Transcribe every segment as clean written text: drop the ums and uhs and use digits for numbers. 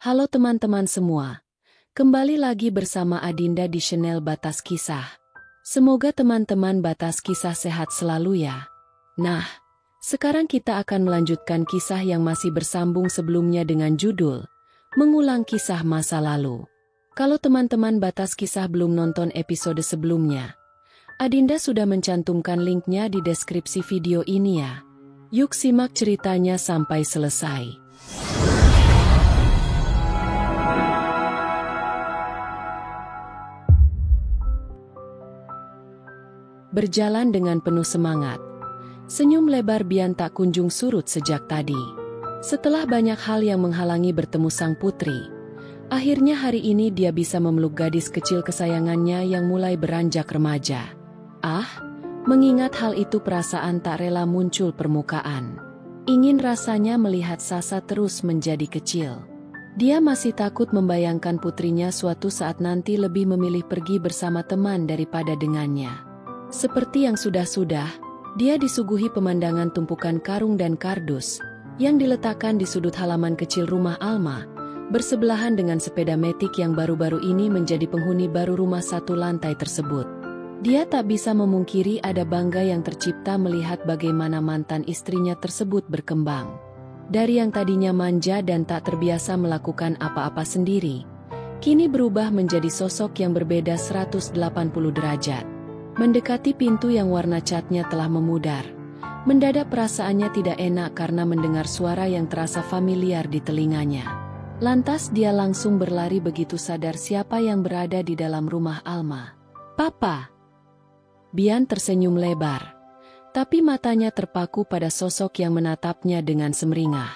Halo teman-teman semua, kembali lagi bersama Adinda di channel Batas Kisah. Semoga teman-teman Batas Kisah sehat selalu ya. Nah, sekarang kita akan melanjutkan kisah yang masih bersambung sebelumnya dengan judul Mengulang Kisah Masa Lalu. Kalau teman-teman Batas Kisah belum nonton episode sebelumnya, Adinda sudah mencantumkan linknya di deskripsi video ini ya. Yuk simak ceritanya sampai selesai. Berjalan dengan penuh semangat. Senyum lebar Bian tak kunjung surut sejak tadi. Setelah banyak hal yang menghalangi bertemu sang putri, akhirnya hari ini dia bisa memeluk gadis kecil kesayangannya yang mulai beranjak remaja. Mengingat hal itu perasaan tak rela muncul permukaan. Ingin rasanya melihat Sasa terus menjadi kecil. Dia masih takut membayangkan putrinya suatu saat nanti lebih memilih pergi bersama teman daripada dengannya. Seperti yang sudah-sudah, dia disuguhi pemandangan tumpukan karung dan kardus yang diletakkan di sudut halaman kecil rumah Alma, bersebelahan dengan sepeda metik yang baru-baru ini menjadi penghuni baru rumah satu lantai tersebut. Dia tak bisa memungkiri ada bangga yang tercipta melihat bagaimana mantan istrinya tersebut berkembang. Dari yang tadinya manja dan tak terbiasa melakukan apa-apa sendiri, kini berubah menjadi sosok yang berbeda 180 derajat. Mendekati pintu yang warna catnya telah memudar, mendadak perasaannya tidak enak karena mendengar suara yang terasa familiar di telinganya. Lantas dia langsung berlari begitu sadar siapa yang berada di dalam rumah Alma. "Papa!" Bian tersenyum lebar, tapi matanya terpaku pada sosok yang menatapnya dengan semeringah.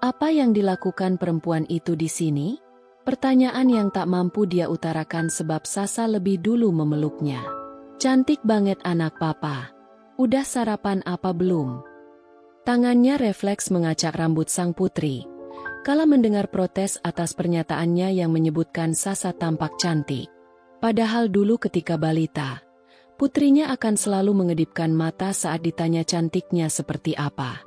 Apa yang dilakukan perempuan itu di sini? Pertanyaan yang tak mampu dia utarakan sebab Sasa lebih dulu memeluknya. "Cantik banget anak papa. Udah sarapan apa belum?" Tangannya refleks mengacak rambut sang putri, kala mendengar protes atas pernyataannya yang menyebutkan Sasa tampak cantik. Padahal dulu ketika balita, putrinya akan selalu mengedipkan mata saat ditanya cantiknya seperti apa.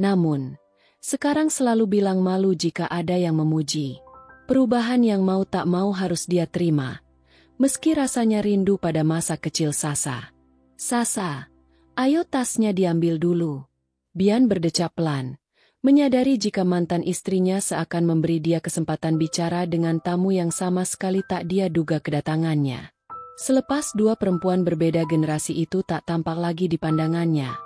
Namun, sekarang selalu bilang malu jika ada yang memuji. Perubahan yang mau tak mau harus dia terima, meski rasanya rindu pada masa kecil Sasa. "Sasa, ayo tasnya diambil dulu." Bian berdecap pelan, menyadari jika mantan istrinya seakan memberi dia kesempatan bicara dengan tamu yang sama sekali tak dia duga kedatangannya. Selepas dua perempuan berbeda generasi itu tak tampak lagi di pandangannya,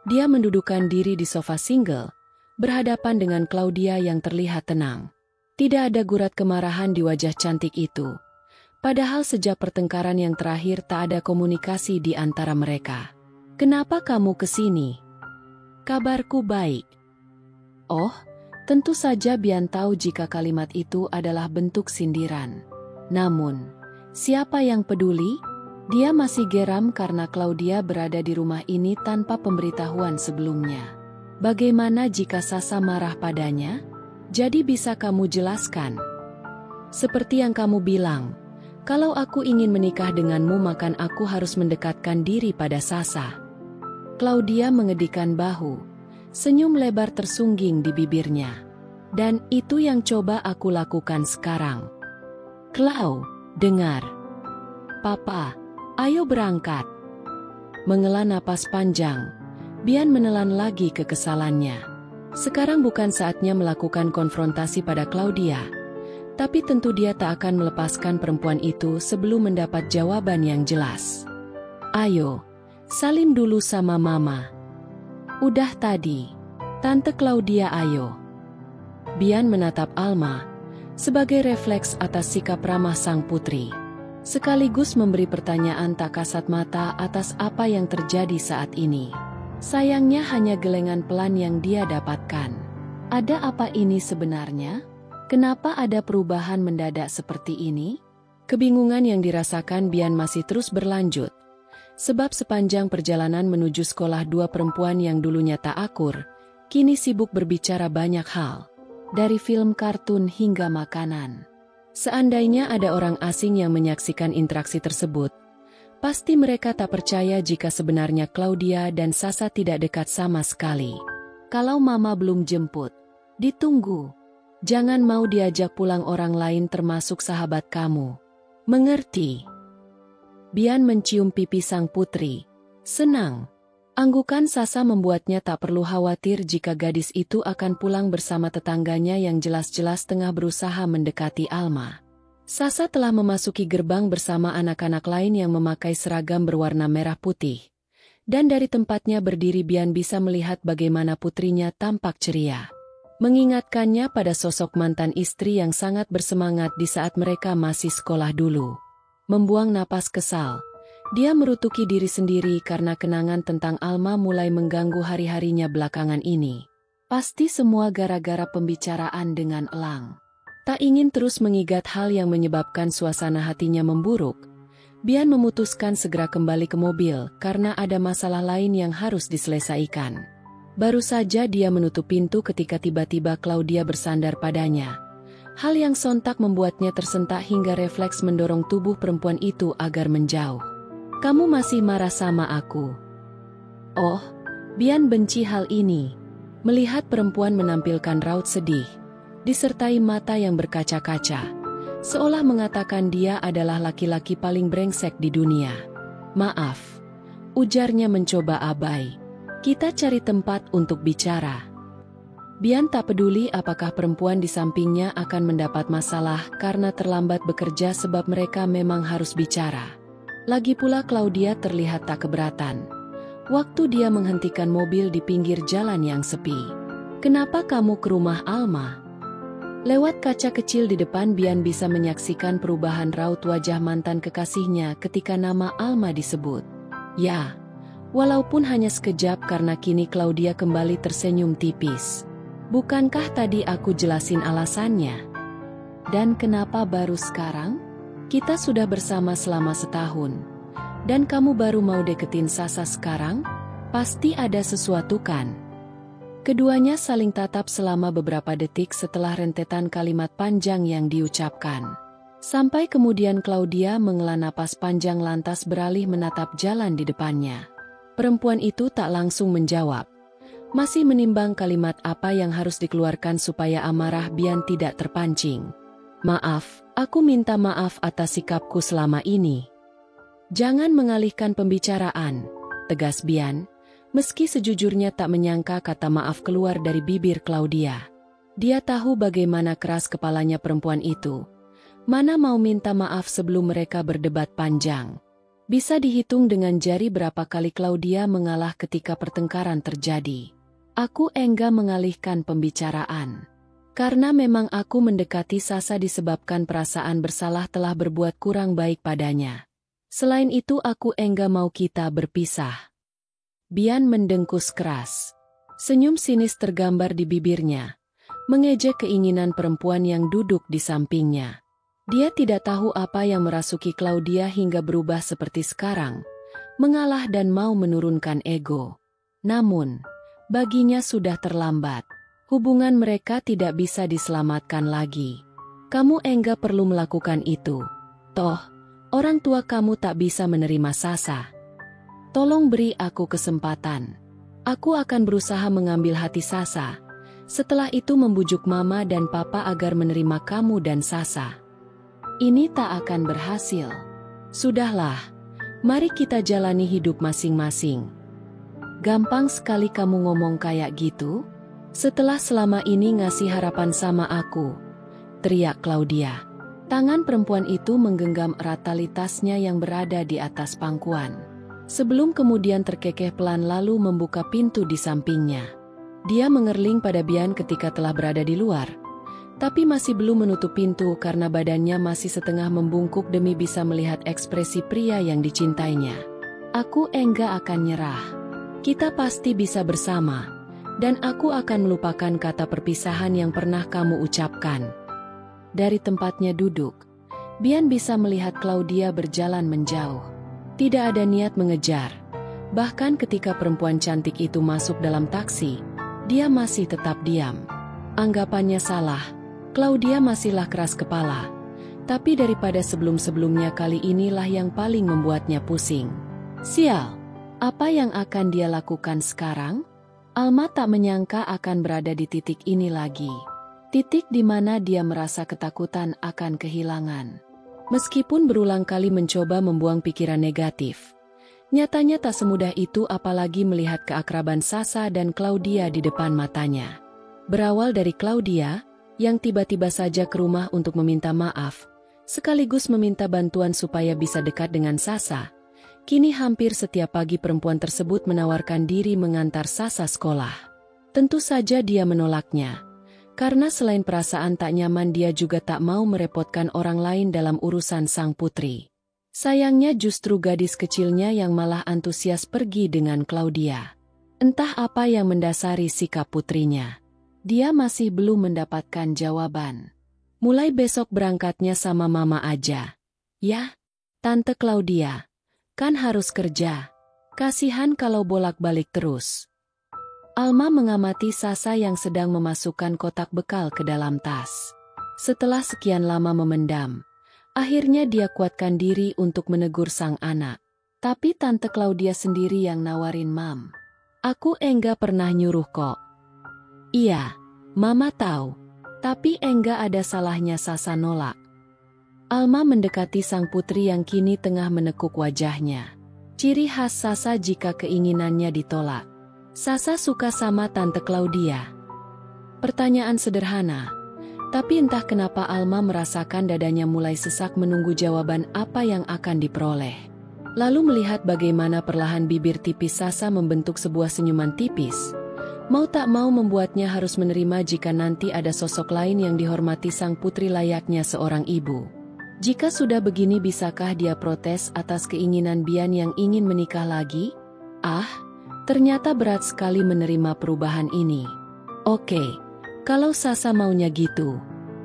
dia mendudukkan diri di sofa single, berhadapan dengan Claudia yang terlihat tenang. Tidak ada gurat kemarahan di wajah cantik itu. Padahal sejak pertengkaran yang terakhir tak ada komunikasi di antara mereka. "Kenapa kamu kesini?" "Kabarku baik." Oh, tentu saja Bian tahu jika kalimat itu adalah bentuk sindiran. Namun, siapa yang peduli? Dia masih geram karena Claudia berada di rumah ini tanpa pemberitahuan sebelumnya. Bagaimana jika Sasa marah padanya? "Jadi bisa kamu jelaskan?" "Seperti yang kamu bilang, kalau aku ingin menikah denganmu maka aku harus mendekatkan diri pada Sasa." Claudia mengedikkan bahu, senyum lebar tersungging di bibirnya. "Dan itu yang coba aku lakukan sekarang." "Clau, dengar. Papa, ayo berangkat." Menghela napas panjang, Bian menelan lagi kekesalannya. Sekarang bukan saatnya melakukan konfrontasi pada Claudia, tapi tentu dia tak akan melepaskan perempuan itu sebelum mendapat jawaban yang jelas. "Ayo, salim dulu sama mama." "Udah tadi, Tante Claudia ayo." Bian menatap Alma, sebagai refleks atas sikap ramah sang putri, sekaligus memberi pertanyaan tak kasat mata atas apa yang terjadi saat ini. Sayangnya hanya gelengan pelan yang dia dapatkan. Ada apa ini sebenarnya? Kenapa ada perubahan mendadak seperti ini? Kebingungan yang dirasakan Bian masih terus berlanjut, sebab sepanjang perjalanan menuju sekolah dua perempuan yang dulunya tak akur, kini sibuk berbicara banyak hal. Dari film kartun hingga makanan. Seandainya ada orang asing yang menyaksikan interaksi tersebut, pasti mereka tak percaya jika sebenarnya Claudia dan Sasa tidak dekat sama sekali. "Kalau mama belum jemput, ditunggu." Jangan mau diajak pulang orang lain termasuk sahabat kamu. Mengerti? Bian mencium pipi sang putri. Senang. Anggukan Sasa membuatnya tak perlu khawatir jika gadis itu akan pulang bersama tetangganya yang jelas-jelas tengah berusaha mendekati Alma. Sasa telah memasuki gerbang bersama anak-anak lain yang memakai seragam berwarna merah putih. Dan dari tempatnya berdiri Bian bisa melihat bagaimana putrinya tampak ceria. Mengingatkannya pada sosok mantan istri yang sangat bersemangat di saat mereka masih sekolah dulu. Membuang napas kesal, dia merutuki diri sendiri karena kenangan tentang Alma mulai mengganggu hari-harinya belakangan ini. Pasti semua gara-gara pembicaraan dengan Elang. Tak ingin terus mengingat hal yang menyebabkan suasana hatinya memburuk, Bian memutuskan segera kembali ke mobil karena ada masalah lain yang harus diselesaikan. Baru saja dia menutup pintu ketika tiba-tiba Claudia bersandar padanya. Hal yang sontak membuatnya tersentak hingga refleks mendorong tubuh perempuan itu agar menjauh. Kamu masih marah sama aku? Oh, Bian benci hal ini. Melihat perempuan menampilkan raut sedih, disertai mata yang berkaca-kaca, seolah mengatakan dia adalah laki-laki paling brengsek di dunia. Maaf, ujarnya mencoba abai. Kita cari tempat untuk bicara. Bian tak peduli apakah perempuan di sampingnya akan mendapat masalah karena terlambat bekerja sebab mereka memang harus bicara. Lagi pula Claudia terlihat tak keberatan. Waktu dia menghentikan mobil di pinggir jalan yang sepi. Kenapa kamu ke rumah Alma? Lewat kaca kecil di depan Bian bisa menyaksikan perubahan raut wajah mantan kekasihnya ketika nama Alma disebut. Ya. Walaupun hanya sekejap karena kini Claudia kembali tersenyum tipis. Bukankah tadi aku jelasin alasannya? Dan kenapa baru sekarang? Kita sudah bersama selama setahun. Dan kamu baru mau deketin Sasa sekarang? Pasti ada sesuatu kan? Keduanya saling tatap selama beberapa detik setelah rentetan kalimat panjang yang diucapkan. Sampai kemudian Claudia menghela napas panjang lantas beralih menatap jalan di depannya. Perempuan itu tak langsung menjawab. Masih menimbang kalimat apa yang harus dikeluarkan supaya amarah Bian tidak terpancing. Maaf, aku minta maaf atas sikapku selama ini. Jangan mengalihkan pembicaraan, tegas Bian, meski sejujurnya tak menyangka kata maaf keluar dari bibir Claudia. Dia tahu bagaimana keras kepalanya perempuan itu. Mana mau minta maaf sebelum mereka berdebat panjang. Bisa dihitung dengan jari berapa kali Claudia mengalah ketika pertengkaran terjadi. Aku enggan mengalihkan pembicaraan. Karena memang aku mendekati Sasa disebabkan perasaan bersalah telah berbuat kurang baik padanya. Selain itu aku enggan mau kita berpisah. Bian mendengkus keras. Senyum sinis tergambar di bibirnya, mengejek keinginan perempuan yang duduk di sampingnya. Dia tidak tahu apa yang merasuki Claudia hingga berubah seperti sekarang, mengalah dan mau menurunkan ego. Namun, baginya sudah terlambat. Hubungan mereka tidak bisa diselamatkan lagi. Kamu enggan perlu melakukan itu. Toh, orang tua kamu tak bisa menerima Sasa. Tolong beri aku kesempatan. Aku akan berusaha mengambil hati Sasa. Setelah itu membujuk Mama dan Papa agar menerima kamu dan Sasa. Ini tak akan berhasil. Sudahlah, mari kita jalani hidup masing-masing. Gampang sekali kamu ngomong kayak gitu? Setelah selama ini ngasih harapan sama aku, teriak Claudia. Tangan perempuan itu menggenggam erat tali tasnya yang berada di atas pangkuan. Sebelum kemudian terkekeh pelan lalu membuka pintu di sampingnya. Dia mengerling pada Bian ketika telah berada di luar. Tapi masih belum menutup pintu karena badannya masih setengah membungkuk demi bisa melihat ekspresi pria yang dicintainya. Aku enggan akan nyerah. Kita pasti bisa bersama. Dan aku akan melupakan kata perpisahan yang pernah kamu ucapkan. Dari tempatnya duduk, Bian bisa melihat Claudia berjalan menjauh. Tidak ada niat mengejar. Bahkan ketika perempuan cantik itu masuk dalam taksi, dia masih tetap diam. Anggapannya salah. Claudia masihlah keras kepala, tapi daripada sebelum-sebelumnya kali inilah yang paling membuatnya pusing. Sial, apa yang akan dia lakukan sekarang? Alma tak menyangka akan berada di titik ini lagi. Titik di mana dia merasa ketakutan akan kehilangan. Meskipun berulang kali mencoba membuang pikiran negatif, nyatanya tak semudah itu apalagi melihat keakraban Sasa dan Claudia di depan matanya. Berawal dari Claudia, yang tiba-tiba saja ke rumah untuk meminta maaf, sekaligus meminta bantuan supaya bisa dekat dengan Sasa. Kini hampir setiap pagi perempuan tersebut menawarkan diri mengantar Sasa sekolah. Tentu saja dia menolaknya, karena selain perasaan tak nyaman dia juga tak mau merepotkan orang lain dalam urusan sang putri. Sayangnya justru gadis kecilnya yang malah antusias pergi dengan Claudia. Entah apa yang mendasari sikap putrinya. Dia masih belum mendapatkan jawaban. Mulai besok berangkatnya sama mama aja. Ya, Tante Claudia. Kan harus kerja. Kasihan kalau bolak-balik terus. Alma mengamati Sasa yang sedang memasukkan kotak bekal ke dalam tas. Setelah sekian lama memendam, akhirnya dia kuatkan diri untuk menegur sang anak. Tapi Tante Claudia sendiri yang nawarin, "Mam, aku enggak pernah nyuruh kok." "Iya, Mama tahu. Tapi enggak ada salahnya," Sasa nolak. Alma mendekati sang putri yang kini tengah menekuk wajahnya. Ciri khas Sasa jika keinginannya ditolak. Sasa suka sama Tante Claudia. Pertanyaan sederhana. Tapi entah kenapa Alma merasakan dadanya mulai sesak menunggu jawaban apa yang akan diperoleh. Lalu melihat bagaimana perlahan bibir tipis Sasa membentuk sebuah senyuman tipis. Mau tak mau membuatnya harus menerima jika nanti ada sosok lain yang dihormati sang putri layaknya seorang ibu. Jika sudah begini bisakah dia protes atas keinginan Bian yang ingin menikah lagi? Ternyata berat sekali menerima perubahan ini. Oke, kalau Sasa maunya gitu.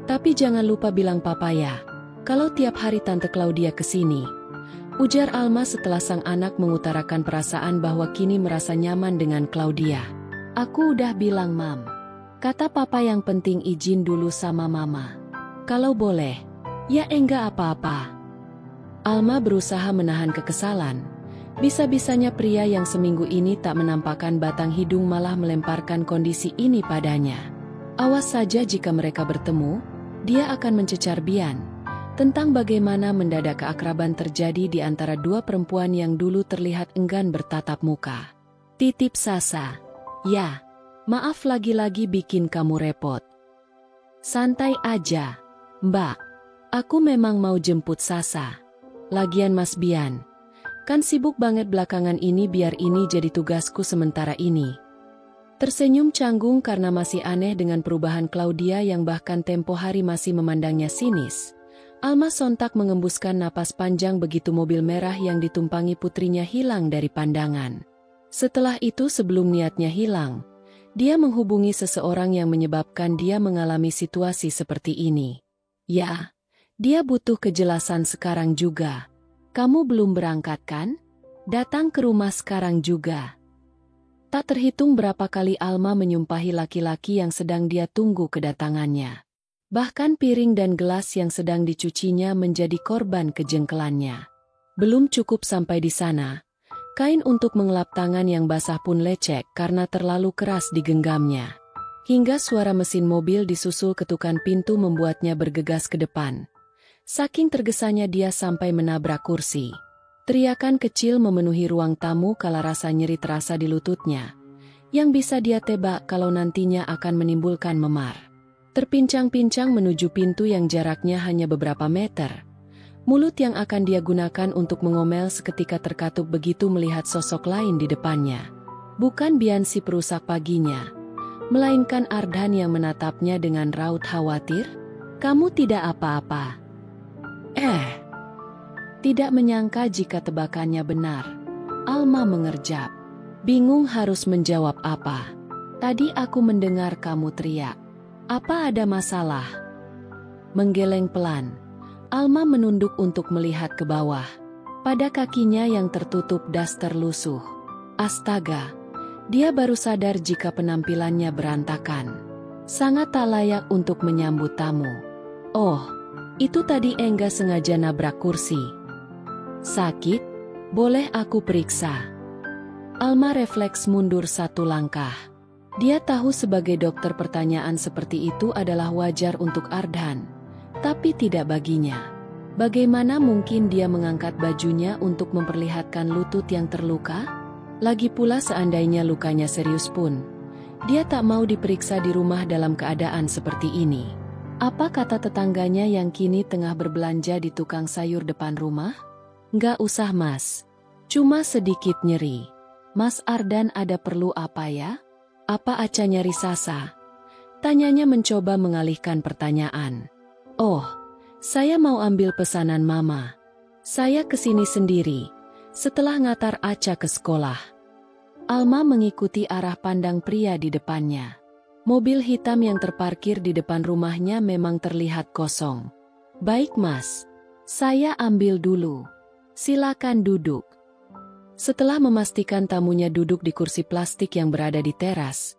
Tapi jangan lupa bilang papa ya, kalau tiap hari Tante Claudia kesini. Ujar Alma setelah sang anak mengutarakan perasaan bahwa kini merasa nyaman dengan Claudia. "Aku udah bilang, Mam. Kata papa yang penting izin dulu sama mama. Kalau boleh. Ya enggak apa-apa." Alma berusaha menahan kekesalan. Bisa-bisanya pria yang seminggu ini tak menampakkan batang hidung malah melemparkan kondisi ini padanya. Awas saja jika mereka bertemu, dia akan mencecar Bian. Tentang bagaimana mendadak keakraban terjadi di antara dua perempuan yang dulu terlihat enggan bertatap muka. Titip Sasa. "Ya, maaf lagi-lagi bikin kamu repot." "Santai aja, Mbak. Aku memang mau jemput Sasa. Lagian Mas Bian, kan sibuk banget belakangan ini biar ini jadi tugasku sementara ini." Tersenyum canggung karena masih aneh dengan perubahan Claudia yang bahkan tempo hari masih memandangnya sinis. Alma sontak mengembuskan napas panjang begitu mobil merah yang ditumpangi putrinya hilang dari pandangan. Setelah itu sebelum niatnya hilang, dia menghubungi seseorang yang menyebabkan dia mengalami situasi seperti ini. Ya, dia butuh kejelasan sekarang juga. "Kamu belum berangkat kan? Datang ke rumah sekarang juga." Tak terhitung berapa kali Alma menyumpahi laki-laki yang sedang dia tunggu kedatangannya. Bahkan piring dan gelas yang sedang dicucinya menjadi korban kejengkelannya. Belum cukup sampai di sana, kain untuk mengelap tangan yang basah pun lecek karena terlalu keras digenggamnya. Hingga suara mesin mobil disusul ketukan pintu membuatnya bergegas ke depan. Saking tergesanya dia sampai menabrak kursi. Teriakan kecil memenuhi ruang tamu kala rasa nyeri terasa di lututnya, yang bisa dia tebak kalau nantinya akan menimbulkan memar. Terpincang-pincang menuju pintu yang jaraknya hanya beberapa meter. Mulut yang akan dia gunakan untuk mengomel seketika terkatup begitu melihat sosok lain di depannya. Bukan Bian si perusak paginya, melainkan Ardhan yang menatapnya dengan raut khawatir. "Kamu tidak apa-apa?" Tidak menyangka jika tebakannya benar. Alma mengerjap. Bingung harus menjawab apa. "Tadi aku mendengar kamu teriak. Apa ada masalah?" Menggeleng pelan, Alma menunduk untuk melihat ke bawah. Pada kakinya yang tertutup daster lusuh. Astaga, dia baru sadar jika penampilannya berantakan. Sangat tak layak untuk menyambut tamu. Oh, itu tadi enggak sengaja nabrak kursi. "Sakit? Boleh aku periksa?" Alma refleks mundur satu langkah. Dia tahu sebagai dokter pertanyaan seperti itu adalah wajar untuk Ardhan, tapi tidak baginya. Bagaimana mungkin dia mengangkat bajunya untuk memperlihatkan lutut yang terluka? Lagi pula seandainya lukanya serius pun, dia tak mau diperiksa di rumah dalam keadaan seperti ini. Apa kata tetangganya yang kini tengah berbelanja di tukang sayur depan rumah? Nggak usah mas, cuma sedikit nyeri. Mas Ardhan ada perlu apa ya? Apa Aca nyari Sasa? Tanyanya mencoba mengalihkan pertanyaan. Oh, saya mau ambil pesanan mama. Saya kesini sendiri, setelah ngantar Aca ke sekolah. Alma mengikuti arah pandang pria di depannya. Mobil hitam yang terparkir di depan rumahnya memang terlihat kosong. Baik mas, saya ambil dulu. Silakan duduk. Setelah memastikan tamunya duduk di kursi plastik yang berada di teras,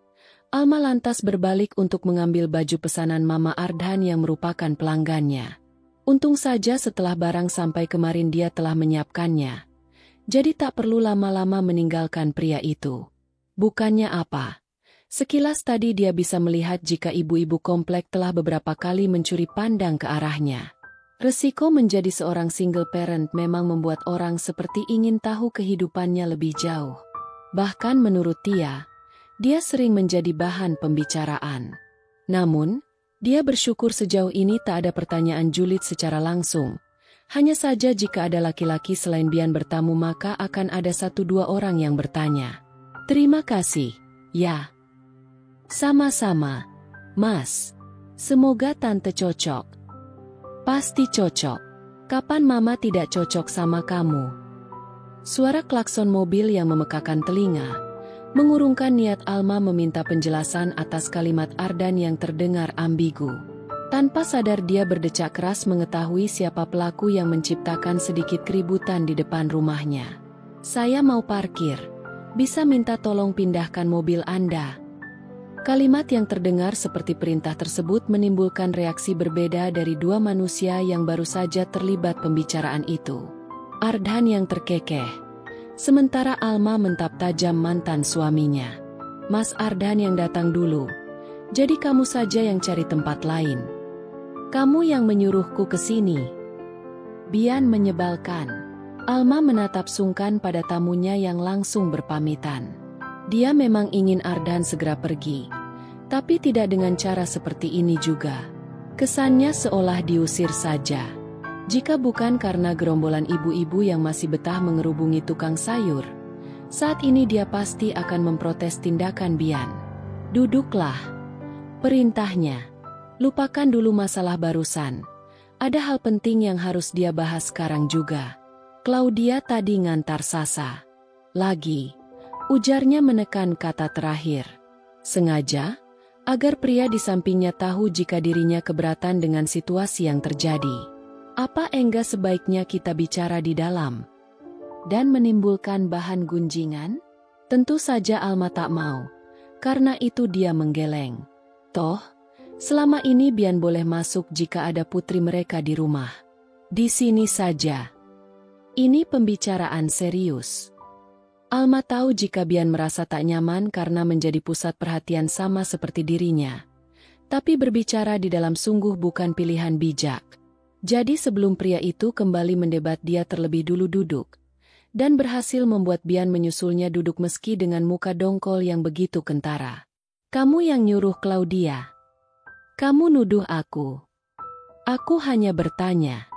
Alma lantas berbalik untuk mengambil baju pesanan Mama Ardhan yang merupakan pelanggannya. Untung saja setelah barang sampai kemarin dia telah menyiapkannya. Jadi tak perlu lama-lama meninggalkan pria itu. Bukannya apa. Sekilas tadi dia bisa melihat jika ibu-ibu komplek telah beberapa kali mencuri pandang ke arahnya. Resiko menjadi seorang single parent memang membuat orang seperti ingin tahu kehidupannya lebih jauh. Bahkan menurut dia sering menjadi bahan pembicaraan. Namun, dia bersyukur sejauh ini tak ada pertanyaan julid secara langsung. Hanya saja jika ada laki-laki selain Bian bertamu maka akan ada 1-2 orang yang bertanya. Terima kasih, ya. Sama-sama, Mas. Semoga Tante cocok. Pasti cocok. Kapan Mama tidak cocok sama kamu? Suara klakson mobil yang memekakan telinga mengurungkan niat Alma meminta penjelasan atas kalimat Ardhan yang terdengar ambigu. Tanpa sadar dia berdecak keras mengetahui siapa pelaku yang menciptakan sedikit keributan di depan rumahnya. Saya mau parkir. Bisa minta tolong pindahkan mobil Anda? Kalimat yang terdengar seperti perintah tersebut menimbulkan reaksi berbeda dari dua manusia yang baru saja terlibat pembicaraan itu. Ardhan yang terkekeh, sementara Alma mentap tajam mantan suaminya. Mas Ardhan yang datang dulu, jadi kamu saja yang cari tempat lain. Kamu yang menyuruhku ke sini. Bian menyebalkan. Alma menatap sungkan pada tamunya yang langsung berpamitan. Dia memang ingin Ardhan segera pergi, tapi tidak dengan cara seperti ini juga. Kesannya seolah diusir saja. Jika bukan karena gerombolan ibu-ibu yang masih betah mengerubungi tukang sayur, saat ini dia pasti akan memprotes tindakan Bian. Duduklah. Perintahnya. Lupakan dulu masalah barusan. Ada hal penting yang harus dia bahas sekarang juga. Claudia tadi ngantar Sasa. Lagi. Ujarnya menekan kata terakhir. Sengaja, agar pria di sampingnya tahu jika dirinya keberatan dengan situasi yang terjadi. Apa enggak sebaiknya kita bicara di dalam? Dan menimbulkan bahan gunjingan? Tentu saja Alma tak mau. Karena itu dia menggeleng. Toh, selama ini Bian boleh masuk jika ada putri mereka di rumah. Di sini saja. Ini pembicaraan serius. Alma tahu jika Bian merasa tak nyaman karena menjadi pusat perhatian sama seperti dirinya. Tapi berbicara di dalam sungguh bukan pilihan bijak. Jadi sebelum pria itu kembali mendebat dia terlebih dulu duduk. Dan berhasil membuat Bian menyusulnya duduk meski dengan muka dongkol yang begitu kentara. Kamu yang nyuruh Claudia. Kamu nuduh aku. Aku hanya bertanya.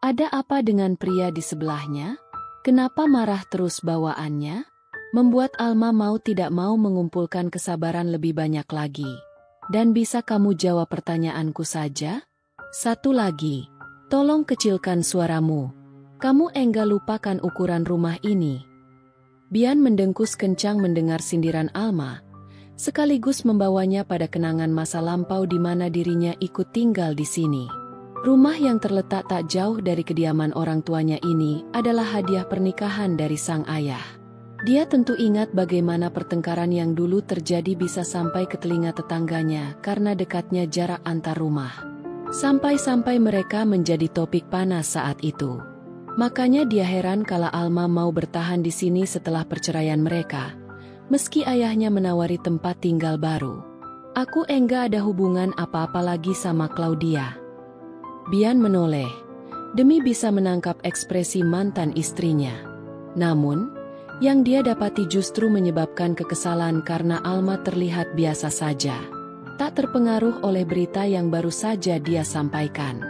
Ada apa dengan pria di sebelahnya? Kenapa marah terus bawaannya? Membuat Alma mau tidak mau mengumpulkan kesabaran lebih banyak lagi. Dan bisa kamu jawab pertanyaanku saja? Satu lagi, tolong kecilkan suaramu. Kamu enggak lupakan ukuran rumah ini. Bian mendengkus kencang mendengar sindiran Alma, sekaligus membawanya pada kenangan masa lampau di mana dirinya ikut tinggal di sini. Rumah yang terletak tak jauh dari kediaman orang tuanya ini adalah hadiah pernikahan dari sang ayah. Dia tentu ingat bagaimana pertengkaran yang dulu terjadi bisa sampai ke telinga tetangganya karena dekatnya jarak antar rumah. Sampai-sampai mereka menjadi topik panas saat itu. Makanya dia heran kala Alma mau bertahan di sini setelah perceraian mereka. meski ayahnya menawari tempat tinggal baru. Aku enggak ada hubungan apa-apa lagi sama Claudia. Bian menoleh, demi bisa menangkap ekspresi mantan istrinya. Namun, yang dia dapati justru menyebabkan kekesalan karena Alma terlihat biasa saja. Tak terpengaruh oleh berita yang baru saja dia sampaikan.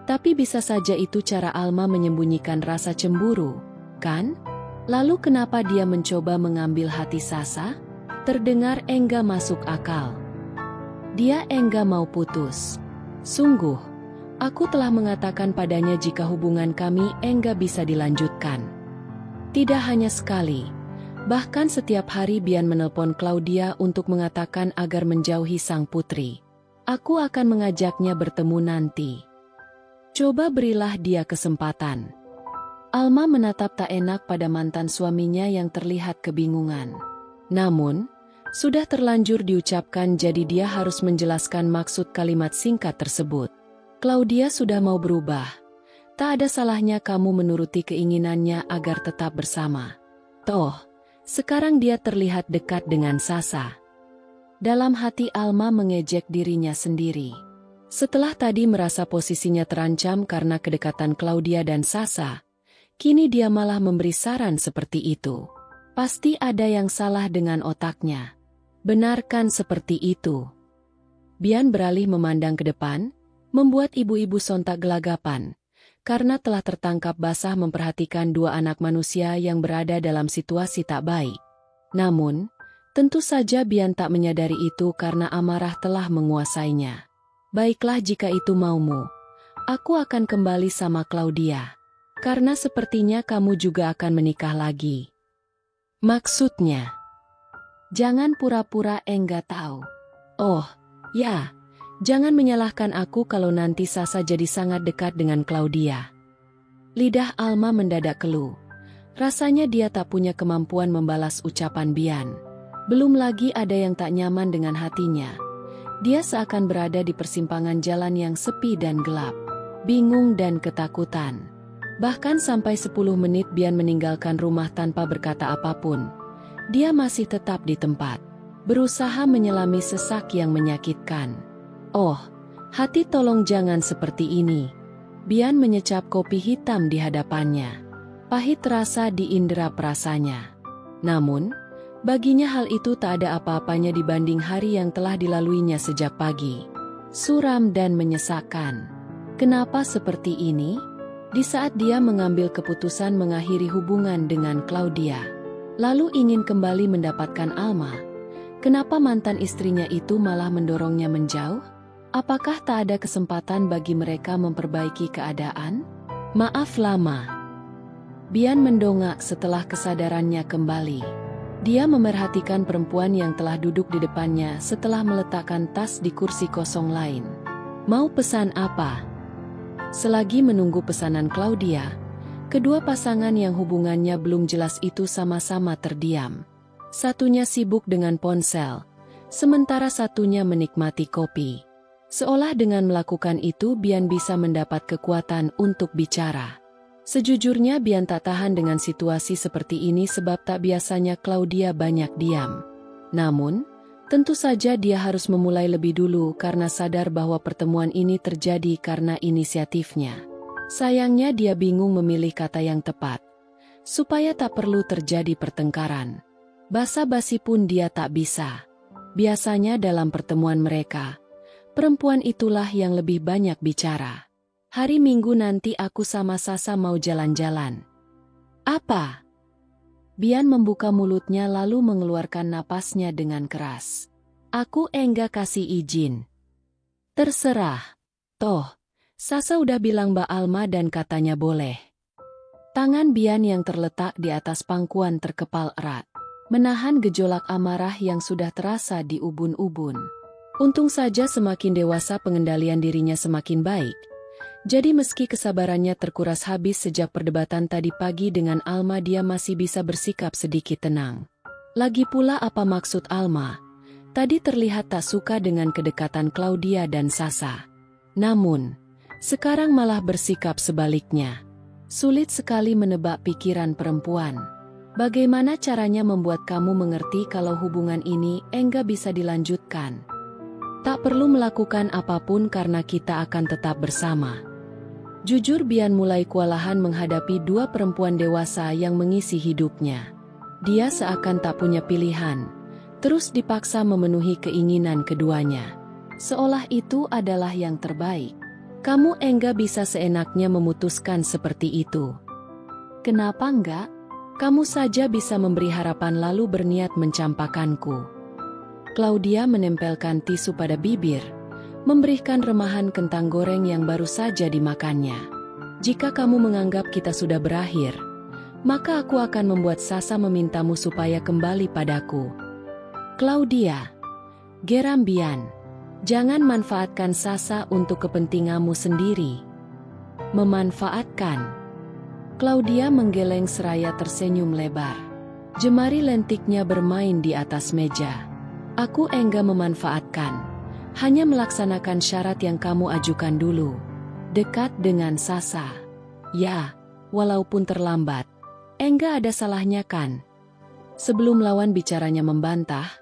Tapi bisa saja itu cara Alma menyembunyikan rasa cemburu, kan? Lalu kenapa dia mencoba mengambil hati Sasa? Terdengar enggak masuk akal. Dia enggak mau putus. Sungguh, aku telah mengatakan padanya jika hubungan kami enggak bisa dilanjutkan. Tidak hanya sekali, bahkan setiap hari Bian menelpon Claudia untuk mengatakan agar menjauhi sang putri. Aku akan mengajaknya bertemu nanti. Coba berilah dia kesempatan. Alma menatap tak enak pada mantan suaminya yang terlihat kebingungan. Namun, sudah terlanjur diucapkan jadi dia harus menjelaskan maksud kalimat singkat tersebut. Claudia sudah mau berubah. Tak ada salahnya kamu menuruti keinginannya agar tetap bersama. Toh, sekarang dia terlihat dekat dengan Sasa. Dalam hati Alma mengejek dirinya sendiri. Setelah tadi merasa posisinya terancam karena kedekatan Claudia dan Sasa, kini dia malah memberi saran seperti itu. Pasti ada yang salah dengan otaknya. Benarkan seperti itu. Bian beralih memandang ke depan, membuat ibu-ibu sontak gelagapan, karena telah tertangkap basah memperhatikan dua anak manusia yang berada dalam situasi tak baik. Namun, tentu saja Bian tak menyadari itu karena amarah telah menguasainya. Baiklah jika itu maumu, aku akan kembali sama Claudia. Karena sepertinya kamu juga akan menikah lagi. Maksudnya? Jangan pura-pura enggak tahu. Oh, ya, jangan menyalahkan aku kalau nanti Sasa jadi sangat dekat dengan Claudia. Lidah Alma mendadak keluh. Rasanya dia tak punya kemampuan membalas ucapan Bian. Belum lagi ada yang tak nyaman dengan hatinya. Dia seakan berada di persimpangan jalan yang sepi dan gelap. Bingung dan ketakutan. Bahkan sampai 10 menit Bian meninggalkan rumah tanpa berkata apapun. Dia masih tetap di tempat. Berusaha menyelami sesak yang menyakitkan. Oh, hati tolong jangan seperti ini. Bian menyecap kopi hitam di hadapannya. Pahit rasa di indera perasanya. Namun, baginya hal itu tak ada apa-apanya dibanding hari yang telah dilaluinya sejak pagi. Suram dan menyesakkan. Kenapa seperti ini? Di saat dia mengambil keputusan mengakhiri hubungan dengan Claudia, lalu ingin kembali mendapatkan Alma, kenapa mantan istrinya itu malah mendorongnya menjauh? Apakah tak ada kesempatan bagi mereka memperbaiki keadaan? Maaf lama. Bian mendongak setelah kesadarannya kembali. Dia memerhatikan perempuan yang telah duduk di depannya setelah meletakkan tas di kursi kosong lain. Mau pesan apa? Selagi menunggu pesanan Claudia, kedua pasangan yang hubungannya belum jelas itu sama-sama terdiam. Satunya sibuk dengan ponsel, sementara satunya menikmati kopi. Seolah dengan melakukan itu Bian bisa mendapat kekuatan untuk bicara. Sejujurnya Bian tak tahan dengan situasi seperti ini sebab tak biasanya Claudia banyak diam. Namun, tentu saja dia harus memulai lebih dulu karena sadar bahwa pertemuan ini terjadi karena inisiatifnya. Sayangnya dia bingung memilih kata yang tepat, supaya tak perlu terjadi pertengkaran. Basa-basi pun dia tak bisa. Biasanya dalam pertemuan mereka, perempuan itulah yang lebih banyak bicara. Hari Minggu nanti aku sama Sasa mau jalan-jalan. Apa? Bian membuka mulutnya lalu mengeluarkan napasnya dengan keras. Aku enggak kasih izin. Terserah. Toh, Sasa udah bilang Mbak Alma dan katanya boleh. Tangan Bian yang terletak di atas pangkuan terkepal erat, menahan gejolak amarah yang sudah terasa di ubun-ubun. Untung saja semakin dewasa pengendalian dirinya semakin baik. Jadi meski kesabarannya terkuras habis sejak perdebatan tadi pagi dengan Alma, dia masih bisa bersikap sedikit tenang. Lagi pula apa maksud Alma? Tadi terlihat tak suka dengan kedekatan Claudia dan Sasa. Namun, sekarang malah bersikap sebaliknya. Sulit sekali menebak pikiran perempuan. Bagaimana caranya membuat kamu mengerti kalau hubungan ini enggak bisa dilanjutkan? Tak perlu melakukan apapun karena kita akan tetap bersama. Jujur Bian mulai kewalahan menghadapi dua perempuan dewasa yang mengisi hidupnya. Dia seakan tak punya pilihan, terus dipaksa memenuhi keinginan keduanya. Seolah itu adalah yang terbaik. Kamu enggak bisa seenaknya memutuskan seperti itu. Kenapa enggak? Kamu saja bisa memberi harapan lalu berniat mencampakkanku. Claudia menempelkan tisu pada bibir, memberikan remahan kentang goreng yang baru saja dimakannya. Jika kamu menganggap kita sudah berakhir, maka aku akan membuat Sasa memintamu supaya kembali padaku. Claudia, geram Bian, jangan manfaatkan Sasa untuk kepentinganmu sendiri. Memanfaatkan. Claudia menggeleng seraya tersenyum lebar. Jemari lentiknya bermain di atas meja. Aku enggak memanfaatkan. Hanya melaksanakan syarat yang kamu ajukan dulu. Dekat dengan Sasa. Ya, walaupun terlambat. Enggak ada salahnya kan? Sebelum lawan bicaranya membantah,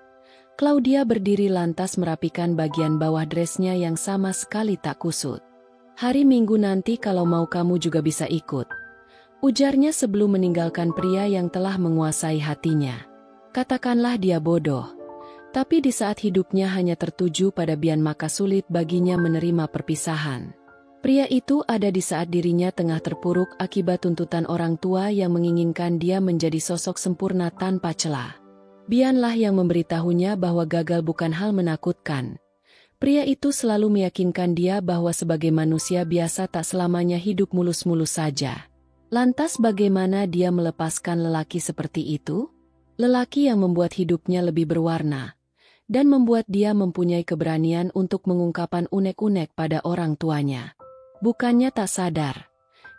Claudia berdiri lantas merapikan bagian bawah dressnya yang sama sekali tak kusut. Hari Minggu nanti kalau mau kamu juga bisa ikut. Ujarnya sebelum meninggalkan pria yang telah menguasai hatinya. Katakanlah dia bodoh. Tapi di saat hidupnya hanya tertuju pada Bian maka sulit baginya menerima perpisahan. Pria itu ada di saat dirinya tengah terpuruk akibat tuntutan orang tua yang menginginkan dia menjadi sosok sempurna tanpa celah. Bianlah yang memberitahunya bahwa gagal bukan hal menakutkan. Pria itu selalu meyakinkan dia bahwa sebagai manusia biasa tak selamanya hidup mulus-mulus saja. Lantas bagaimana dia melepaskan lelaki seperti itu? Lelaki yang membuat hidupnya lebih berwarna, dan membuat dia mempunyai keberanian untuk mengungkapkan unek-unek pada orang tuanya. Bukannya tak sadar,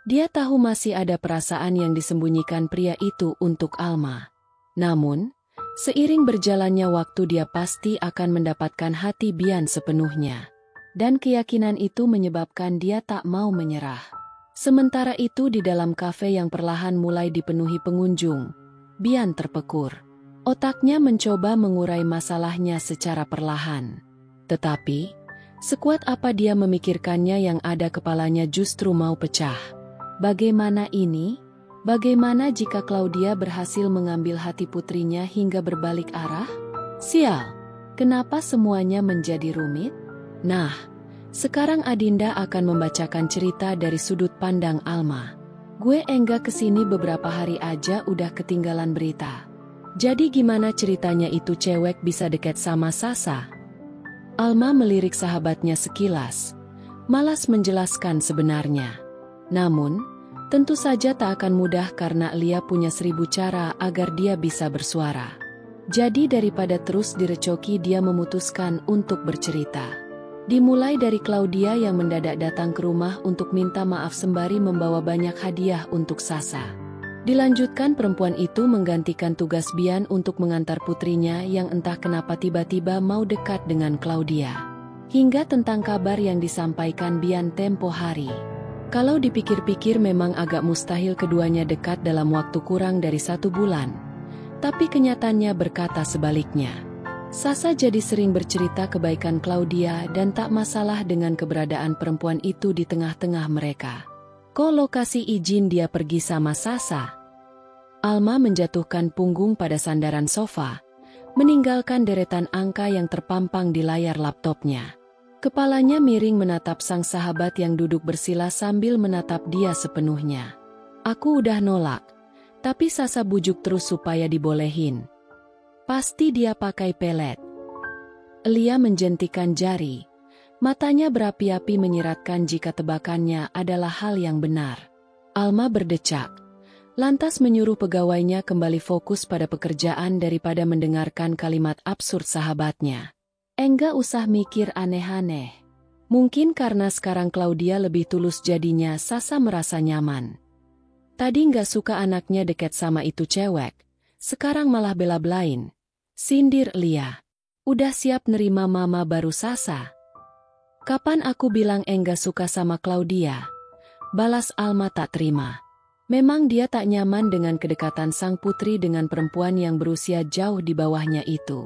dia tahu masih ada perasaan yang disembunyikan pria itu untuk Alma. Namun, seiring berjalannya waktu dia pasti akan mendapatkan hati Bian sepenuhnya. Dan keyakinan itu menyebabkan dia tak mau menyerah. Sementara itu di dalam kafe yang perlahan mulai dipenuhi pengunjung, Bian terpekur. Otaknya mencoba mengurai masalahnya secara perlahan. Tetapi, sekuat apa dia memikirkannya yang ada kepalanya justru mau pecah. Bagaimana ini? Bagaimana jika Claudia berhasil mengambil hati putrinya hingga berbalik arah? Sial, kenapa semuanya menjadi rumit? Nah, sekarang Adinda akan membacakan cerita dari sudut pandang Alma. Gue enggak kesini beberapa hari aja udah ketinggalan berita. Jadi gimana ceritanya itu cewek bisa deket sama Sasa? Alma melirik sahabatnya sekilas, malas menjelaskan sebenarnya. Namun, tentu saja tak akan mudah karena Lia punya 1000 cara agar dia bisa bersuara. Jadi daripada terus direcoki dia memutuskan untuk bercerita. Dimulai dari Claudia yang mendadak datang ke rumah untuk minta maaf sembari membawa banyak hadiah untuk Sasa. Dilanjutkan perempuan itu menggantikan tugas Bian untuk mengantar putrinya yang entah kenapa tiba-tiba mau dekat dengan Claudia. Hingga tentang kabar yang disampaikan Bian tempo hari. Kalau dipikir-pikir memang agak mustahil keduanya dekat dalam waktu kurang dari 1 bulan. Tapi kenyataannya berkata sebaliknya. Sasa jadi sering bercerita kebaikan Claudia dan tak masalah dengan keberadaan perempuan itu di tengah-tengah mereka. Kok lokasi izin dia pergi sama Sasa? Alma menjatuhkan punggung pada sandaran sofa, meninggalkan deretan angka yang terpampang di layar laptopnya. Kepalanya miring menatap sang sahabat yang duduk bersila sambil menatap dia sepenuhnya. Aku udah nolak, tapi Sasa bujuk terus supaya dibolehin. Pasti dia pakai pelet. Lia menjentikan jari. Matanya berapi-api menyiratkan jika tebakannya adalah hal yang benar. Alma berdecak. Lantas menyuruh pegawainya kembali fokus pada pekerjaan daripada mendengarkan kalimat absurd sahabatnya. Enggak usah mikir aneh-aneh. Mungkin karena sekarang Claudia lebih tulus jadinya Sasa merasa nyaman. Tadi nggak suka anaknya deket sama itu cewek. Sekarang malah bela-belain. Sindir Lia. Udah siap nerima mama baru Sasa. Kapan aku bilang enggak suka sama Claudia? Balas Alma tak terima. Memang dia tak nyaman dengan kedekatan sang putri dengan perempuan yang berusia jauh di bawahnya itu.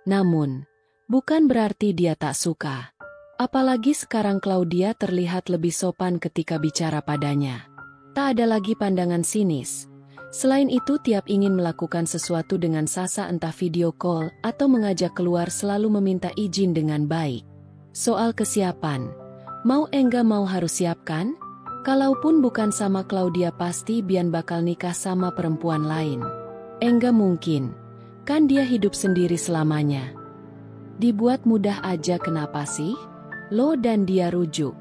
Namun, bukan berarti dia tak suka. Apalagi sekarang Claudia terlihat lebih sopan ketika bicara padanya. Tak ada lagi pandangan sinis. Selain itu tiap ingin melakukan sesuatu dengan Sasa entah video call atau mengajak keluar selalu meminta izin dengan baik. Soal kesiapan, mau enggak mau harus siapkan? Kalaupun bukan sama Claudia pasti Bian bakal nikah sama perempuan lain. Enggak mungkin, kan dia hidup sendiri selamanya. Dibuat mudah aja kenapa sih? Lo dan dia rujuk.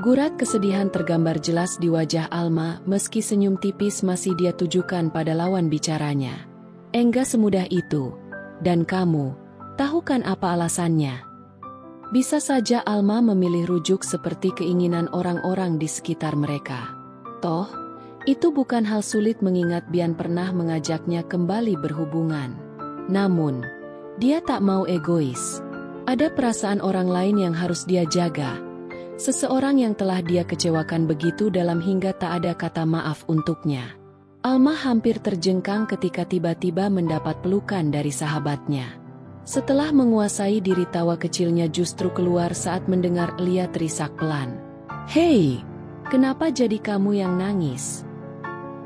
Gurat kesedihan tergambar jelas di wajah Alma meski senyum tipis masih dia tujukan pada lawan bicaranya. Enggak semudah itu. Dan kamu, tahu kan apa alasannya? Bisa saja Alma memilih rujuk seperti keinginan orang-orang di sekitar mereka. Toh, itu bukan hal sulit mengingat Bian pernah mengajaknya kembali berhubungan. Namun, dia tak mau egois. Ada perasaan orang lain yang harus dia jaga. Seseorang yang telah dia kecewakan begitu dalam hingga tak ada kata maaf untuknya. Alma hampir terjengkang ketika tiba-tiba mendapat pelukan dari sahabatnya. Setelah menguasai diri tawa kecilnya justru keluar saat mendengar Lia terisak pelan. "Hei, kenapa jadi kamu yang nangis?"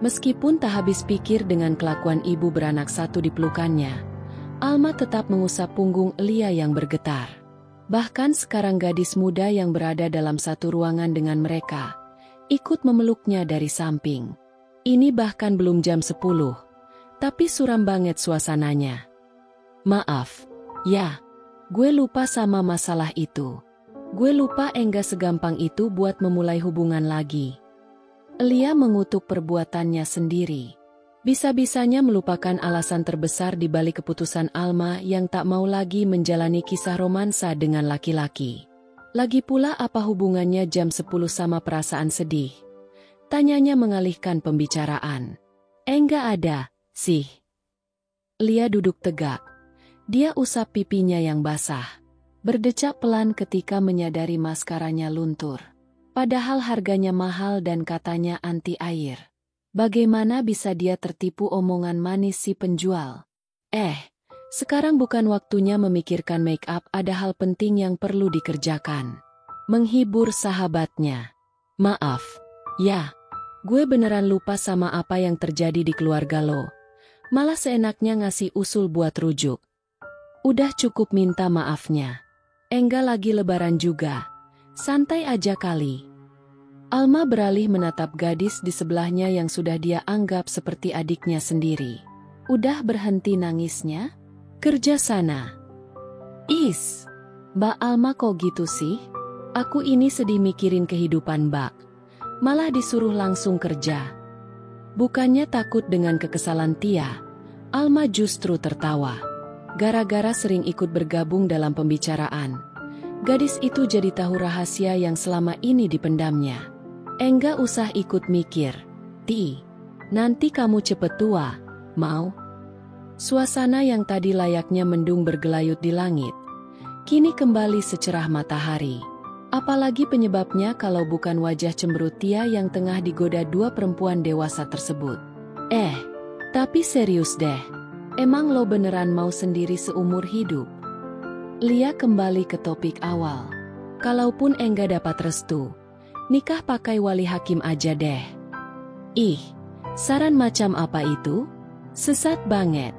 Meskipun tak habis pikir dengan kelakuan ibu beranak satu di pelukannya, Alma tetap mengusap punggung Lia yang bergetar. Bahkan sekarang gadis muda yang berada dalam satu ruangan dengan mereka, ikut memeluknya dari samping. Ini bahkan belum jam 10, tapi suram banget suasananya. "Maaf, ya, gue lupa sama masalah itu. Gue lupa enggak segampang itu buat memulai hubungan lagi." Lia mengutuk perbuatannya sendiri. Bisa-bisanya melupakan alasan terbesar di balik keputusan Alma yang tak mau lagi menjalani kisah romansa dengan laki-laki. Lagi pula apa hubungannya jam 10 sama perasaan sedih? Tanyanya mengalihkan pembicaraan. "Enggak ada, sih." Lia duduk tegak. Dia usap pipinya yang basah. Berdecak pelan ketika menyadari maskaranya luntur. Padahal harganya mahal dan katanya anti air. Bagaimana bisa dia tertipu omongan manis si penjual? Sekarang bukan waktunya memikirkan make up, ada hal penting yang perlu dikerjakan. Menghibur sahabatnya. "Maaf, ya, gue beneran lupa sama apa yang terjadi di keluarga lo. Malah seenaknya ngasih usul buat rujuk. Udah cukup minta maafnya. Enggak lagi lebaran juga. Santai aja kali." Alma beralih menatap gadis di sebelahnya yang sudah dia anggap seperti adiknya sendiri. "Udah berhenti nangisnya? Kerja sana." Mbak Alma kok gitu sih? Aku ini sedih mikirin kehidupan Mbak. Malah disuruh langsung kerja." Bukannya takut dengan kekesalan Tia, Alma justru tertawa. Gara-gara sering ikut bergabung dalam pembicaraan, gadis itu jadi tahu rahasia yang selama ini dipendamnya. "Enggak usah ikut mikir, Ti. Nanti kamu cepet tua, mau?" Suasana yang tadi layaknya mendung bergelayut di langit, kini kembali secerah matahari. Apalagi penyebabnya kalau bukan wajah cemberut Tia yang tengah digoda dua perempuan dewasa tersebut. Tapi serius deh, emang lo beneran mau sendiri seumur hidup? Lia kembali ke topik awal. Kalaupun enggak dapat restu, nikah pakai wali hakim aja deh. Saran macam apa itu? Sesat banget.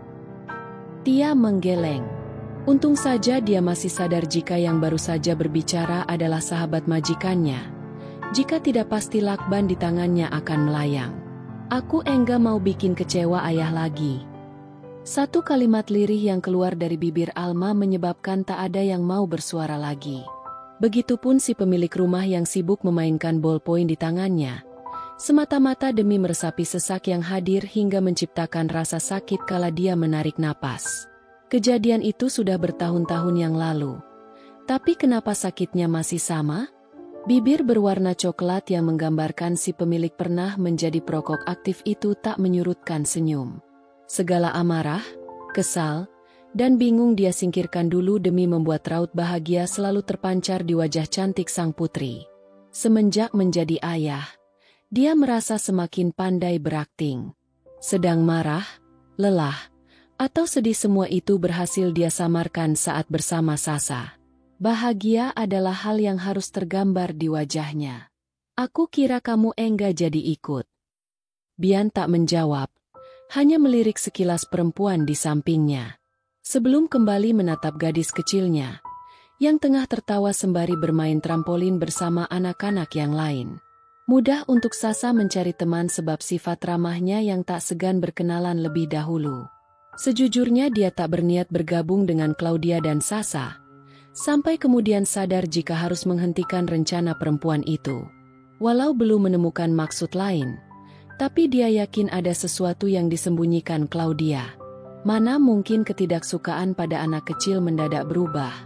Tia menggeleng. Untung saja dia masih sadar jika yang baru saja berbicara adalah sahabat majikannya. Jika tidak pasti lakban di tangannya akan melayang. "Aku enggak mau bikin kecewa ayah lagi." Satu kalimat lirih yang keluar dari bibir Alma menyebabkan tak ada yang mau bersuara lagi. Begitupun si pemilik rumah yang sibuk memainkan ballpoint di tangannya. Semata-mata demi meresapi sesak yang hadir hingga menciptakan rasa sakit kala dia menarik napas. Kejadian itu sudah bertahun-tahun yang lalu. Tapi kenapa sakitnya masih sama? Bibir berwarna coklat yang menggambarkan si pemilik pernah menjadi perokok aktif itu tak menyurutkan senyum. Segala amarah, kesal, dan bingung dia singkirkan dulu demi membuat raut bahagia selalu terpancar di wajah cantik sang putri. Semenjak menjadi ayah, Dia merasa semakin pandai berakting. Sedang marah, lelah, atau sedih, semua itu berhasil dia samarkan saat bersama Sasa. Bahagia adalah hal yang harus tergambar di wajahnya. Aku kira kamu enggak jadi ikut. Bian tak menjawab, hanya melirik sekilas perempuan di sampingnya. Sebelum kembali menatap gadis kecilnya, yang tengah tertawa sembari bermain trampolin bersama anak-anak yang lain. Mudah untuk Sasa mencari teman sebab sifat ramahnya yang tak segan berkenalan lebih dahulu. Sejujurnya dia tak berniat bergabung dengan Claudia dan Sasa, sampai kemudian sadar jika harus menghentikan rencana perempuan itu. Walau belum menemukan maksud lain, tapi dia yakin ada sesuatu yang disembunyikan Claudia. Mana mungkin ketidaksukaan pada anak kecil mendadak berubah,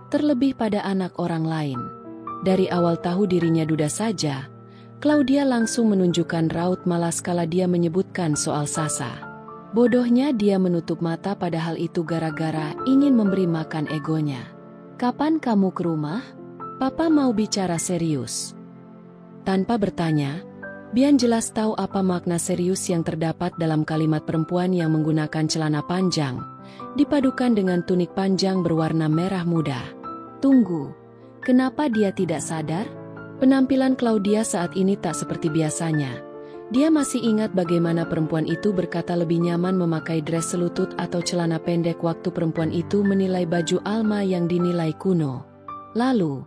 terlebih pada anak orang lain. Dari awal tahu dirinya duda saja, Claudia langsung menunjukkan raut malas kala dia menyebutkan soal Sasa. Bodohnya dia menutup mata pada hal itu gara-gara ingin memberi makan egonya. Kapan kamu ke rumah? Papa mau bicara serius. Tanpa bertanya, Bian jelas tahu apa makna serius yang terdapat dalam kalimat perempuan yang menggunakan celana panjang, dipadukan dengan tunik panjang berwarna merah muda. Tunggu, kenapa dia tidak sadar? Penampilan Claudia saat ini tak seperti biasanya. Dia masih ingat bagaimana perempuan itu berkata lebih nyaman memakai dress selutut atau celana pendek waktu perempuan itu menilai baju Alma yang dinilai kuno. Lalu,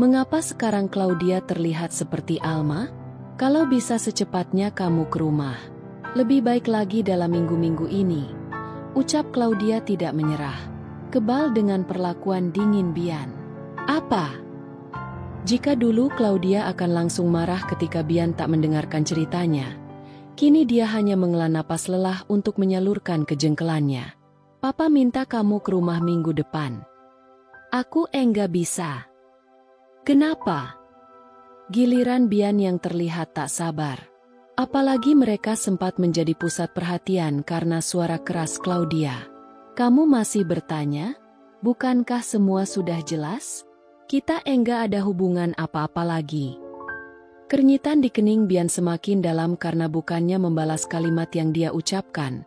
mengapa sekarang Claudia terlihat seperti Alma? Kalau bisa secepatnya kamu ke rumah. Lebih baik lagi dalam minggu-minggu ini. Ucap Claudia tidak menyerah. Kebal dengan perlakuan dingin Bian. Apa? Jika dulu Claudia akan langsung marah ketika Bian tak mendengarkan ceritanya, kini dia hanya menghela napas lelah untuk menyalurkan kejengkelannya. Papa minta kamu ke rumah minggu depan. Aku enggak bisa. Kenapa? Giliran Bian yang terlihat tak sabar. Apalagi mereka sempat menjadi pusat perhatian karena suara keras Claudia. Kamu masih bertanya? Bukankah semua sudah jelas? Kita enggak ada hubungan apa-apa lagi. Kerinyitan di kening Bian semakin dalam karena bukannya membalas kalimat yang dia ucapkan.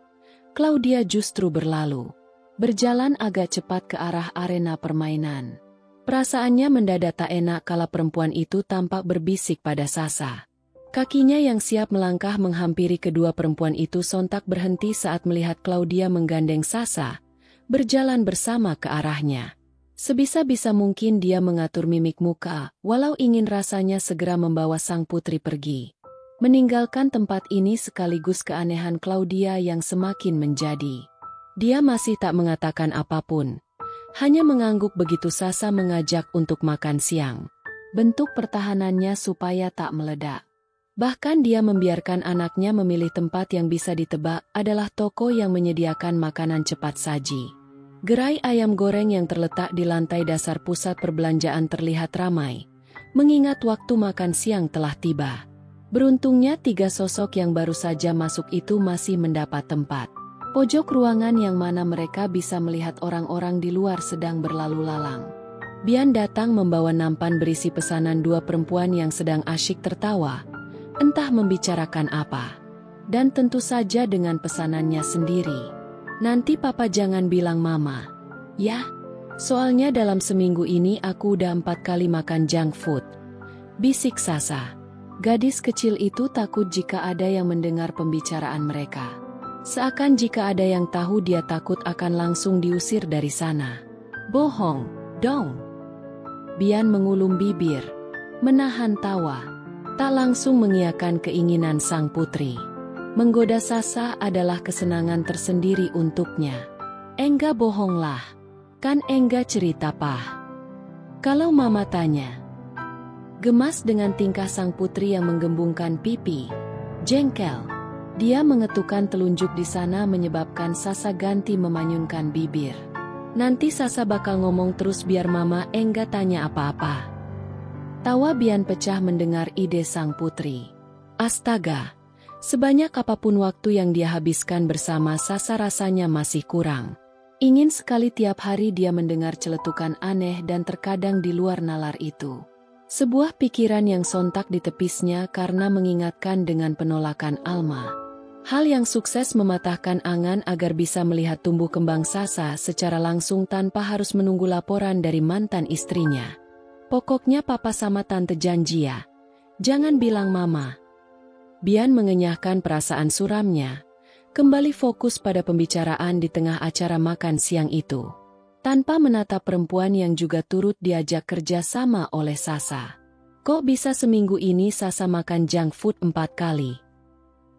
Claudia justru berlalu. Berjalan agak cepat ke arah arena permainan. Perasaannya mendadak tak enak kala perempuan itu tampak berbisik pada Sasa. Kakinya yang siap melangkah menghampiri kedua perempuan itu sontak berhenti saat melihat Claudia menggandeng Sasa, berjalan bersama ke arahnya. Sebisa-bisa mungkin dia mengatur mimik muka, walau ingin rasanya segera membawa sang putri pergi. Meninggalkan tempat ini sekaligus keanehan Claudia yang semakin menjadi. Dia masih tak mengatakan apapun, hanya mengangguk begitu Sasa mengajak untuk makan siang. Bentuk pertahanannya supaya tak meledak. Bahkan dia membiarkan anaknya memilih tempat yang bisa ditebak adalah toko yang menyediakan makanan cepat saji. Gerai ayam goreng yang terletak di lantai dasar pusat perbelanjaan terlihat ramai, mengingat waktu makan siang telah tiba. Beruntungnya 3 sosok yang baru saja masuk itu masih mendapat tempat. Pojok ruangan yang mana mereka bisa melihat orang-orang di luar sedang berlalu lalang. Bian datang membawa nampan berisi pesanan 2 perempuan yang sedang asyik tertawa, entah membicarakan apa. Dan tentu saja dengan pesanannya sendiri. Nanti papa jangan bilang mama. Ya, soalnya dalam seminggu ini aku udah 4 kali makan junk food. Bisik Sasa. Gadis kecil itu takut jika ada yang mendengar pembicaraan mereka. Seakan jika ada yang tahu dia takut akan langsung diusir dari sana. Bohong, dong. Bian mengulum bibir, menahan tawa. Tak langsung mengiyakan keinginan sang putri. Menggoda Sasa adalah kesenangan tersendiri untuknya. Enggak bohonglah. Kan enggak cerita pah. Kalau mama tanya. Gemas dengan tingkah sang putri yang menggembungkan pipi. Jengkel. Dia mengetukkan telunjuk di sana menyebabkan Sasa ganti memanyunkan bibir. Nanti Sasa bakal ngomong terus biar mama enggak tanya apa-apa. Tawa Bian pecah mendengar ide sang putri. Astaga. Sebanyak apapun waktu yang dia habiskan bersama Sasa rasanya masih kurang. Ingin sekali tiap hari dia mendengar celetukan aneh dan terkadang di luar nalar itu. Sebuah pikiran yang sontak ditepisnya karena mengingatkan dengan penolakan Alma. Hal yang sukses mematahkan angan agar bisa melihat tumbuh kembang Sasa secara langsung tanpa harus menunggu laporan dari mantan istrinya. Pokoknya papa sama tante janji ya. Jangan bilang mama. Bian mengenyahkan perasaan suramnya. Kembali fokus pada pembicaraan di tengah acara makan siang itu. Tanpa menatap perempuan yang juga turut diajak kerja sama oleh Sasa. Kok bisa seminggu ini Sasa makan junk food 4 kali?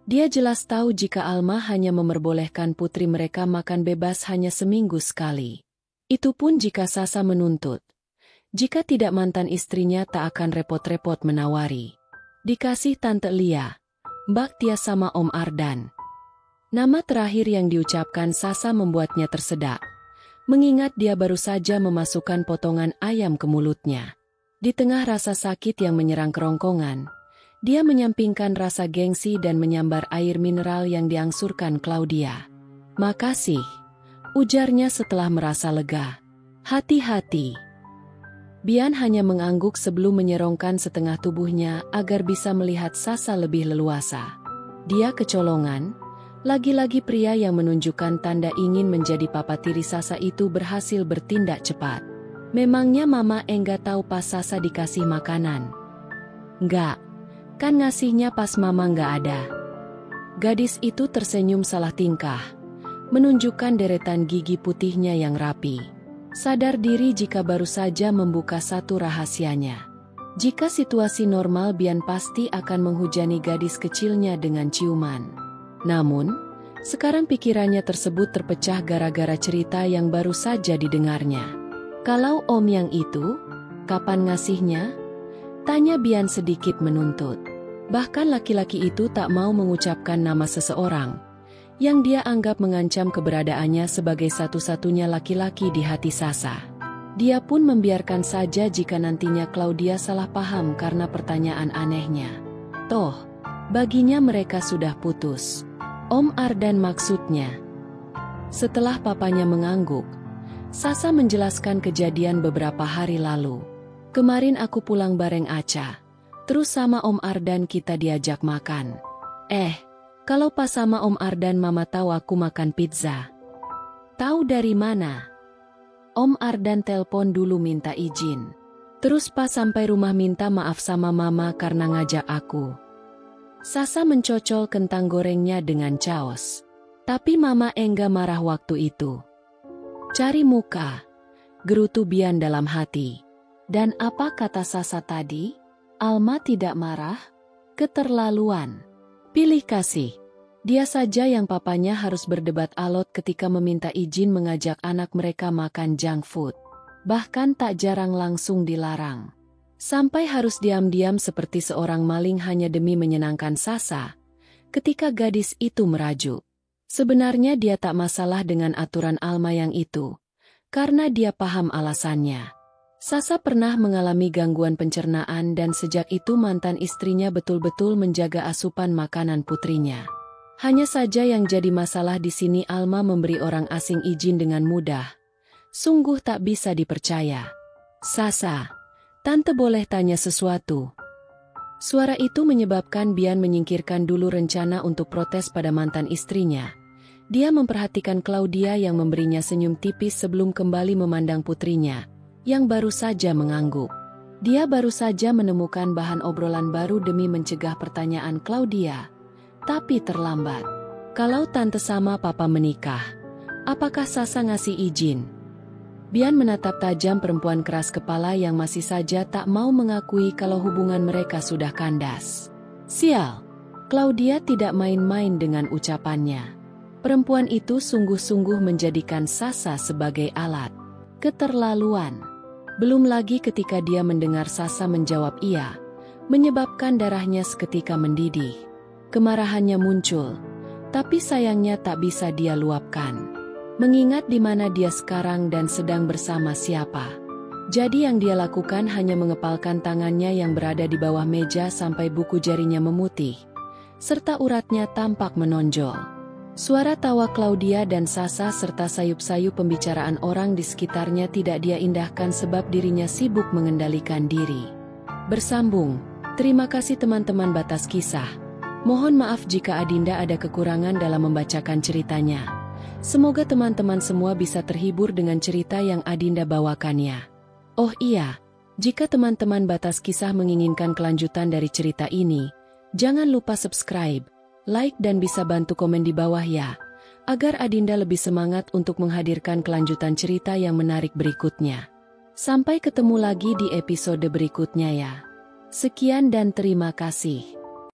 Dia jelas tahu jika Alma hanya memperbolehkan putri mereka makan bebas hanya seminggu sekali. Itu pun jika Sasa menuntut. Jika tidak mantan istrinya tak akan repot-repot menawari. Dikasih Tante Lia, Mbak Tia sama Om Ardan. Nama terakhir yang diucapkan Sasa membuatnya tersedak. Mengingat dia baru saja memasukkan potongan ayam ke mulutnya. Di tengah rasa sakit yang menyerang kerongkongan, dia menyampingkan rasa gengsi dan menyambar air mineral yang diangsurkan Claudia. "Makasih," ujarnya setelah merasa lega. "Hati-hati." Bian hanya mengangguk sebelum menyerongkan setengah tubuhnya agar bisa melihat Sasa lebih leluasa. Dia kecolongan. Lagi-lagi pria yang menunjukkan tanda ingin menjadi papa tiri Sasa itu berhasil bertindak cepat. Memangnya Mama enggak tahu pas Sasa dikasih makanan? Enggak, kan ngasihnya pas Mama enggak ada. Gadis itu tersenyum salah tingkah, menunjukkan deretan gigi putihnya yang rapi. Sadar diri jika baru saja membuka satu rahasianya. Jika situasi normal Bian pasti akan menghujani gadis kecilnya dengan ciuman. Namun, sekarang pikirannya tersebut terpecah gara-gara cerita yang baru saja didengarnya. "Kalau Om yang itu, kapan ngasihnya?" tanya Bian sedikit menuntut. Bahkan laki-laki itu tak mau mengucapkan nama seseorang, yang dia anggap mengancam keberadaannya sebagai satu-satunya laki-laki di hati Sasa. Dia pun membiarkan saja jika nantinya Claudia salah paham karena pertanyaan anehnya. Toh, baginya mereka sudah putus. Om Ardan maksudnya. Setelah papanya mengangguk, Sasa menjelaskan kejadian beberapa hari lalu. "Kemarin aku pulang bareng Aca. Terus sama Om Ardan kita diajak makan. Kalau pas sama Om Ardan Mama tahu aku makan pizza." "Tahu dari mana?" "Om Ardan telpon dulu minta izin. Terus pas sampai rumah minta maaf sama Mama karena ngajak aku." Sasa mencocol kentang gorengnya dengan caos. "Tapi Mama enggak marah waktu itu." "Cari muka," gerutu Bian dalam hati. "Dan apa kata Sasa tadi? Alma tidak marah? Keterlaluan. Pilih kasih." Dia saja yang papanya harus berdebat alot ketika meminta izin mengajak anak mereka makan junk food. Bahkan tak jarang langsung dilarang. Sampai harus diam-diam seperti seorang maling hanya demi menyenangkan Sasa. Ketika gadis itu merajuk. Sebenarnya dia tak masalah dengan aturan Alma yang itu. Karena dia paham alasannya. Sasa pernah mengalami gangguan pencernaan dan sejak itu mantan istrinya betul-betul menjaga asupan makanan putrinya. Hanya saja yang jadi masalah di sini Alma memberi orang asing izin dengan mudah. Sungguh tak bisa dipercaya. "Sasa, Tante boleh tanya sesuatu?" Suara itu menyebabkan Bian menyingkirkan dulu rencana untuk protes pada mantan istrinya. Dia memperhatikan Claudia yang memberinya senyum tipis sebelum kembali memandang putrinya, yang baru saja mengangguk. Dia baru saja menemukan bahan obrolan baru demi mencegah pertanyaan Claudia. Tapi terlambat. "Kalau Tante sama Papa menikah, apakah Sasa ngasih izin?" Bian menatap tajam perempuan keras kepala yang masih saja tak mau mengakui kalau hubungan mereka sudah kandas. Sial, Claudia tidak main-main dengan ucapannya. Perempuan itu sungguh-sungguh menjadikan Sasa sebagai alat. Keterlaluan. Belum lagi ketika dia mendengar Sasa menjawab iya, menyebabkan darahnya seketika mendidih. Kemarahannya muncul, tapi sayangnya tak bisa dia luapkan. Mengingat di mana dia sekarang dan sedang bersama siapa. Jadi yang dia lakukan hanya mengepalkan tangannya yang berada di bawah meja sampai buku jarinya memutih. Serta uratnya tampak menonjol. Suara tawa Claudia dan Sasa serta sayup-sayup pembicaraan orang di sekitarnya tidak dia indahkan sebab dirinya sibuk mengendalikan diri. Bersambung. Terima kasih teman-teman Batas Kisah. Mohon maaf jika Adinda ada kekurangan dalam membacakan ceritanya. Semoga teman-teman semua bisa terhibur dengan cerita yang Adinda bawakannya. Oh iya, jika teman-teman Batas Kisah menginginkan kelanjutan dari cerita ini, jangan lupa subscribe, like dan bisa bantu komen di bawah ya, agar Adinda lebih semangat untuk menghadirkan kelanjutan cerita yang menarik berikutnya. Sampai ketemu lagi di episode berikutnya ya. Sekian dan terima kasih.